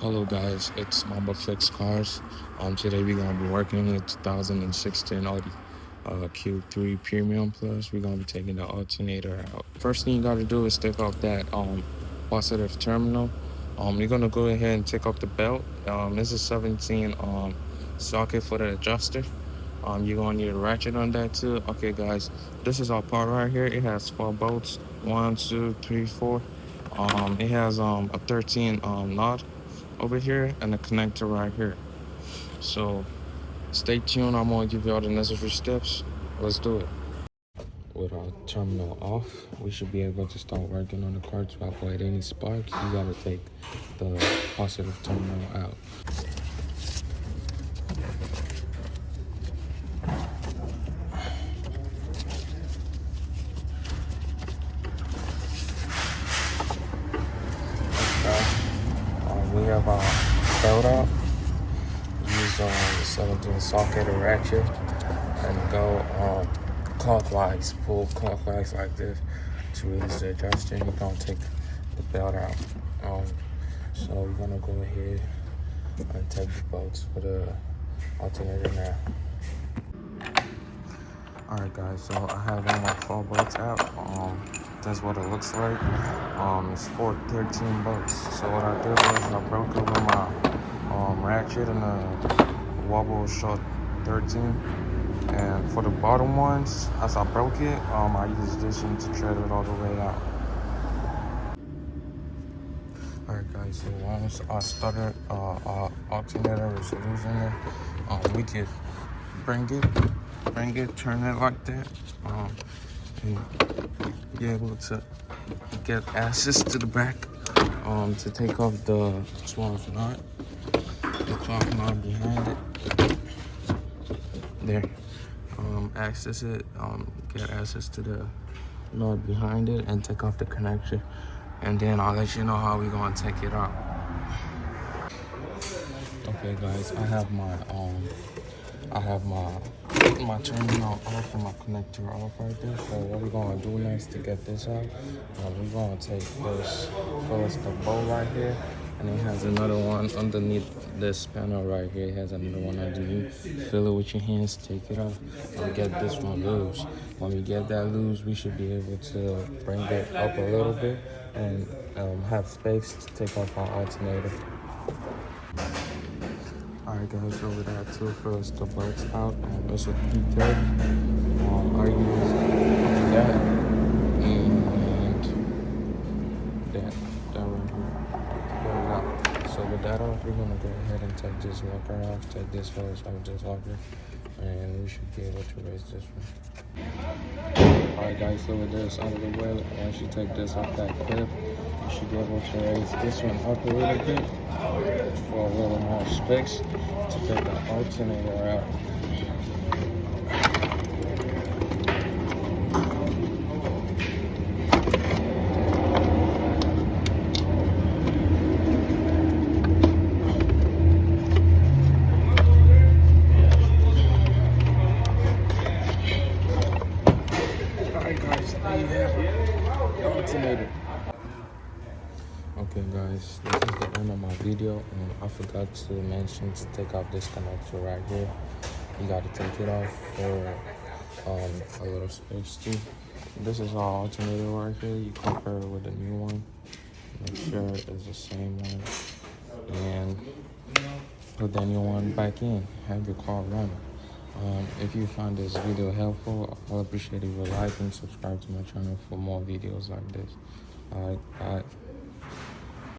Hello guys, it's mambafixcars. Today we're gonna be working on the 2016 Audi Q3 Premium Plus. We're gonna be taking the alternator out. First thing you gotta do is take off that positive terminal. You're gonna go ahead and take off the belt. This is 17 socket for the adjuster. You're gonna need a ratchet on that too. Okay guys, this is our part right here. It has 4 bolts. 1, 2, 3, 4. It has a 13 knot over here and a connector right here. So stay tuned. I'm gonna give you all the necessary steps. Let's do it. With our terminal off, we should be able to start working on the car to avoid any sparks. You gotta take the positive terminal out. Okay. We have our belt out. Use the 17 socket or ratchet and go clockwise, pull clockwise like this to release the adjuster. You're gonna take the belt out. So we're gonna go ahead and take the bolts for the alternator now. Alright guys, so I have all my 4 bolts out. That's what it looks like. It's 13 bolts. So what I did was I broke it with my ratchet and a wobble short 13. And for the bottom ones, as I broke it, I used this one to thread it all the way out. Alright guys, so once I started our alternator is losing it, we could bring it, turn it like that, and be able to get access to the back to take off the 12 knot, behind it. There. Access it, get access to the knot behind it and take off the connection, and then I'll let you know how we're gonna take it out. Okay guys, I have my terminal off and my connector off right there. So what we're gonna do next to get this out, we're gonna take this first the bolt right here, and it has another one underneath this panel right here. It has another one underneath. Feel it with your hands, take it off, and get this one loose. When we get that loose, we should be able to bring it up a little bit and have space to take off our alternator. Alright guys, so we got two first the bolts out. It's a P30. I use that and that right here. Get it out. So with that off, we're gonna go ahead and take this locker off, take this hose off this locker, and we should be able to raise this one. Alright guys, so with this out of the way, once you take this off that clip, you should be able to raise this one up a little bit for a little more space to get the alternator out. Alright guys, there you have it. The alternator. Okay guys, this is the end of my video. I forgot to mention to take off this connector right here. You got to take it off for a little space too. This is our alternator right here. You compare it with the new one. Make sure it's the same one. And put the new one back in. Have your car running. If you find this video helpful, I'll appreciate if you like and subscribe to my channel for more videos like this. Alright, bye.